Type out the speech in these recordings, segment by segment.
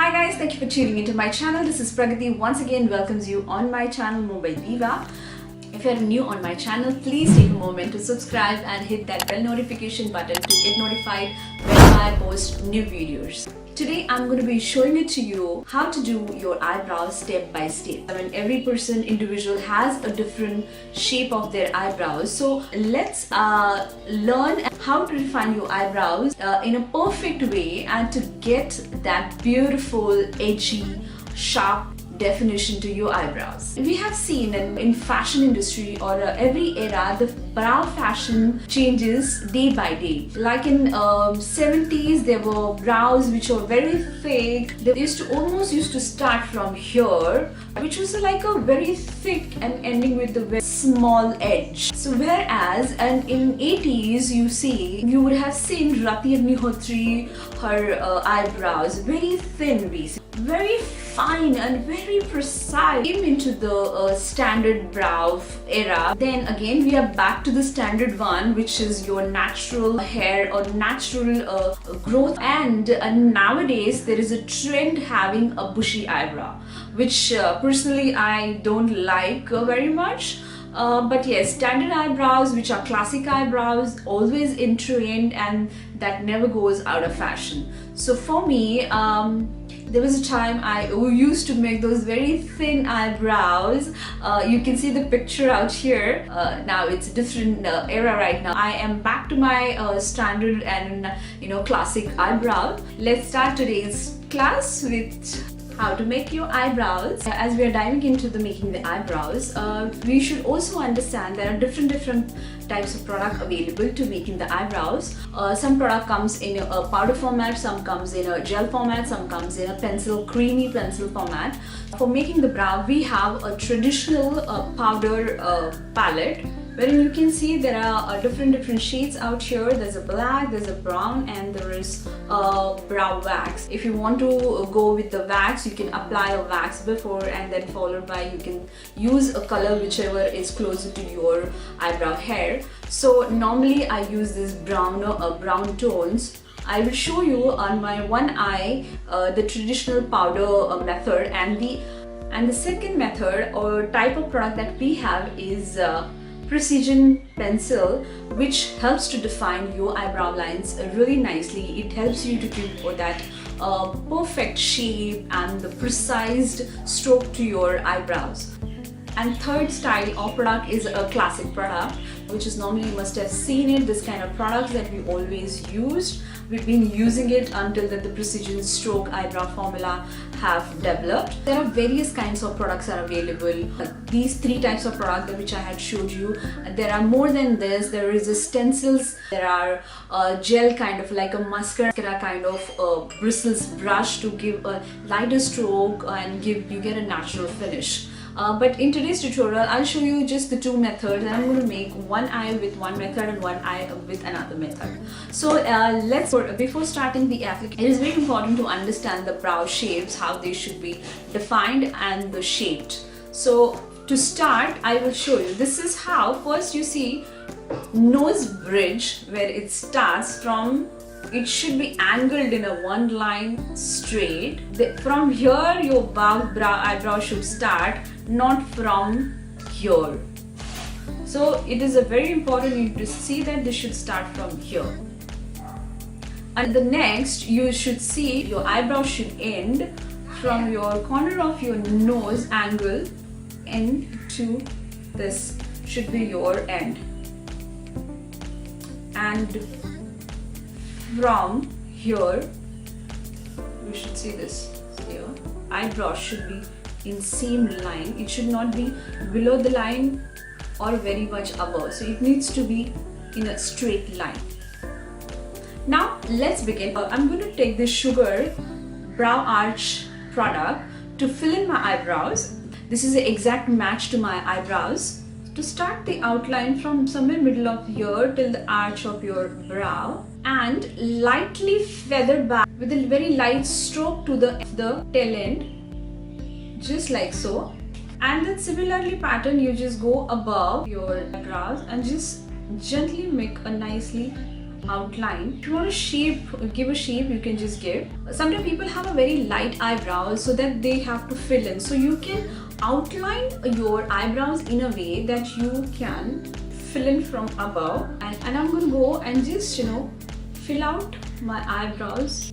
Hi guys, thank you for tuning into my channel. This is Pragati once again welcomes you on my channel MumbaiDIVA. If you are new on my channel, please take a moment to subscribe and hit that bell notification button to get notified when I post new videos. Today I'm going to be showing it to you how to do your eyebrows step by step. I mean, every person individual has a different shape of their eyebrows. So let's learn how to define your eyebrows in a perfect way and to get that beautiful, edgy, sharp definition to your eyebrows. We have seen in fashion industry or every era, the brow fashion changes day by day. Like in 70s, there were brows which were very thick. They used to start from here, which was like a very thick and ending with a very small edge. So whereas and in 80s, you would have seen Rati Agnihotri, her eyebrows very thin, basically very fine and very precise. Came into the standard brow era. Then again we are back to the standard one, which is your natural hair or natural growth. And nowadays there is a trend having a bushy eyebrow, which personally I don't like very much. But yes, standard eyebrows, which are classic eyebrows, always in trend and that never goes out of fashion. So for me, there was a time I used to make those very thin eyebrows. You can see the picture out here. Now it's a different era right now. I am back to my standard and classic eyebrow. Let's start today's class with how to make your eyebrows. As we are diving into making the eyebrows, we should also understand there are different types of product available to making the eyebrows. Some product comes in a powder format, some comes in a gel format, some comes in a creamy pencil format. For making the brow, we have a traditional powder palette, wherein you can see there are different shades out here. There's a black, there's a brown, and there is brow wax. If you want to go with the wax, you can apply a wax before and then followed by you can use a color whichever is closer to your eyebrow hair. So normally I use this brown tones. I will show you on my one eye the traditional powder method, and the second method or type of product that we have is precision pencil, which helps to define your eyebrow lines really nicely. It helps you to give that perfect shape and the precise stroke to your eyebrows. And third style of product is a classic product, which is normally you must have seen it. This kind of products that we always used. We've been using it until that the precision stroke eyebrow formula have developed. There are various kinds of products are available. These three types of product which I had showed you. There are more than this. There is a stencils. There are gel kind of like a mascara kind of bristles brush to give a lighter stroke and you get a natural finish. But in today's tutorial, I'll show you just the two methods, and I'm going to make one eye with one method and one eye with another method. So before starting the application, it is very important to understand the brow shapes, how they should be defined and the shaped. So to start, I will show you. This is how first you see nose bridge, where it starts from. It should be angled in a one line straight. From here your eyebrow should start, not from here. So it is a very important, you need to see that this should start from here. And the next you should see your eyebrow should end from your corner of your nose angle into this should be your end. And from here, you should see this here. Eyebrow should be in same line. It should not be below the line or very much above. So it needs to be in a straight line. Now let's begin. I'm going to take this Sugar Brow Arch product to fill in my eyebrows. This is the exact match to my eyebrows. To start the outline from somewhere middle of here till the arch of your brow, and lightly feather back with a very light stroke to the tail end, just like so. And then similarly pattern, you just go above your eyebrows and just gently make a nicely outline. If you want to give a shape, you can just give. Sometimes people have a very light eyebrows, so that they have to fill in. So you can outline your eyebrows in a way that you can fill in from above. And I'm going to go and just, fill out my eyebrows.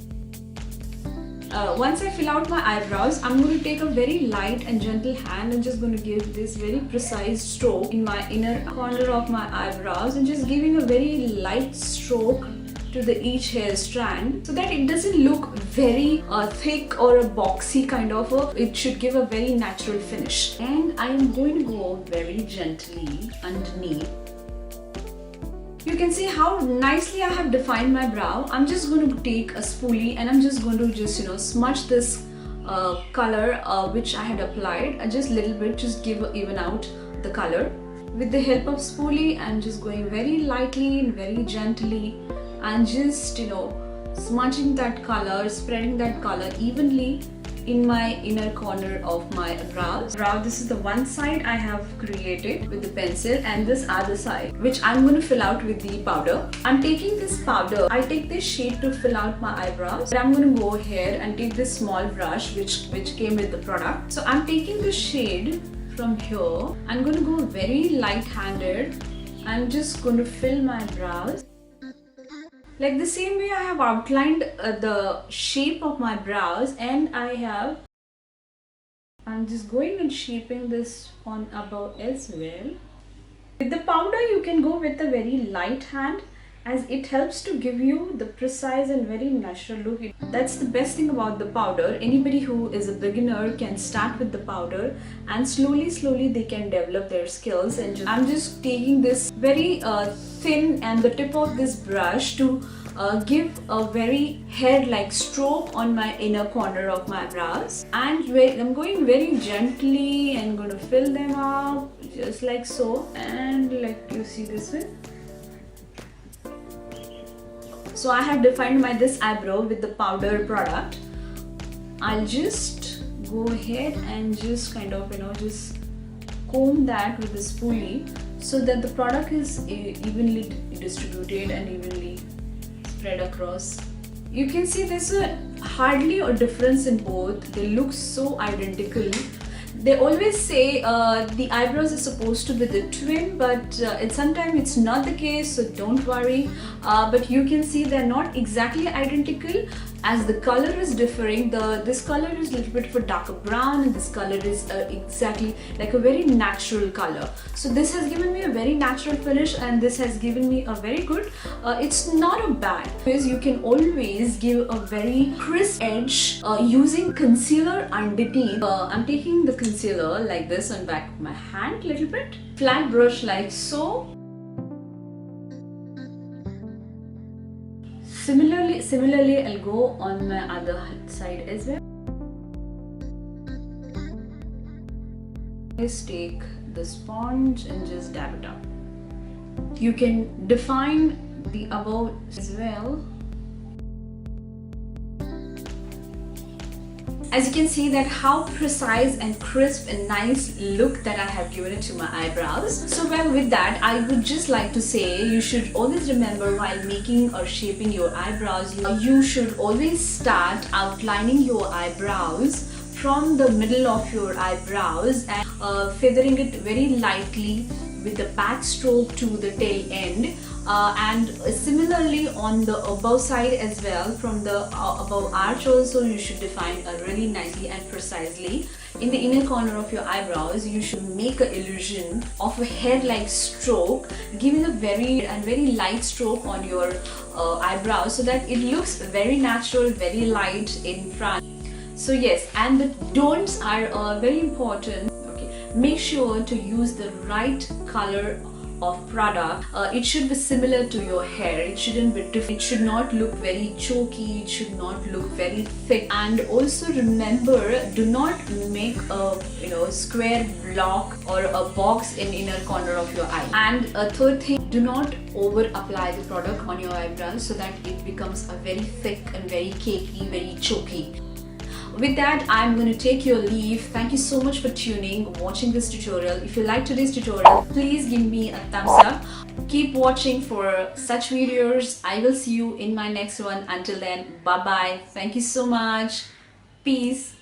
Once I fill out my eyebrows, I'm going to take a very light and gentle hand and just going to give this very precise stroke in my inner corner of my eyebrows, and just giving a very light stroke to each hair strand, so that it doesn't look very thick or a boxy kind of it should give a very natural finish. And I am going to go very gently underneath. You can see how nicely I have defined my brow. I'm just going to take a spoolie and I'm just going to smudge this color which I had applied just a little bit, just even out the color. With the help of spoolie, I'm just going very lightly and very gently and just smudging that color, spreading that color evenly in my inner corner of my brows. This is the one side I have created with the pencil, and this other side which I'm going to fill out with the powder. I'm taking this powder, I take this shade to fill out my eyebrows, but I'm going to go ahead and take this small brush which came with the product. So I'm taking the shade from here. I'm going to go very light-handed. I'm just going to fill my brows. Like the same way I have outlined the shape of my brows, and I'm just going and shaping this on above as well. With the powder, you can go with a very light hand, as it helps to give you the precise and very natural look. That's the best thing about the powder. Anybody who is a beginner can start with the powder, and slowly they can develop their skills. And I'm just taking this very thin and the tip of this brush to give a very hair-like stroke on my inner corner of my brows, and I'm going very gently and going to fill them up just like so, and like you see this way. So I have defined this eyebrow with the powder product. I'll just go ahead and just kind of just comb that with the spoolie so that the product is evenly distributed and evenly spread across. You can see there's hardly a difference in both. They look so identical. They always say the eyebrows are supposed to be the twin, but sometimes it's not the case, so don't worry. But you can see they're not exactly identical, as the color is differing. This color is a little bit of a darker brown, and this color is exactly like a very natural color. So this has given me a very natural finish, and this has given me a very good, it's not a bad, because you can always give a very crisp edge using concealer underneath. I'm taking the concealer like this on back of my hand, little bit flat brush like so. Similarly, I'll go on my other side as well. Just take the sponge and just dab it up. You can define the above as well. As you can see that how precise and crisp and nice look that I have given it to my eyebrows. So well, with that, I would just like to say you should always remember while making or shaping your eyebrows, you should always start outlining your eyebrows from the middle of your eyebrows and feathering it very lightly with the back stroke to the tail end. And similarly on the above side as well, from the above arch also, you should define really nicely and precisely. In the inner corner of your eyebrows, you should make an illusion of a hair-like stroke, giving a very light stroke on your eyebrows, so that it looks very natural, very light in front. So yes, and the don'ts are very important. Okay, make sure to use the right color of product. It should be similar to your hair. It shouldn't be different. It should not look very choky. It should not look very thick. And also remember, do not make a square block or a box in inner corner of your eye. And a third thing, do not over apply the product on your eyebrows so that it becomes a very thick and very cakey, very choky. With that, I'm going to take your leave. Thank you so much for tuning, watching this tutorial. If you like today's tutorial, please give me a thumbs up. Keep watching for such videos. I will see you in my next one. Until then, bye bye. Thank you so much. Peace.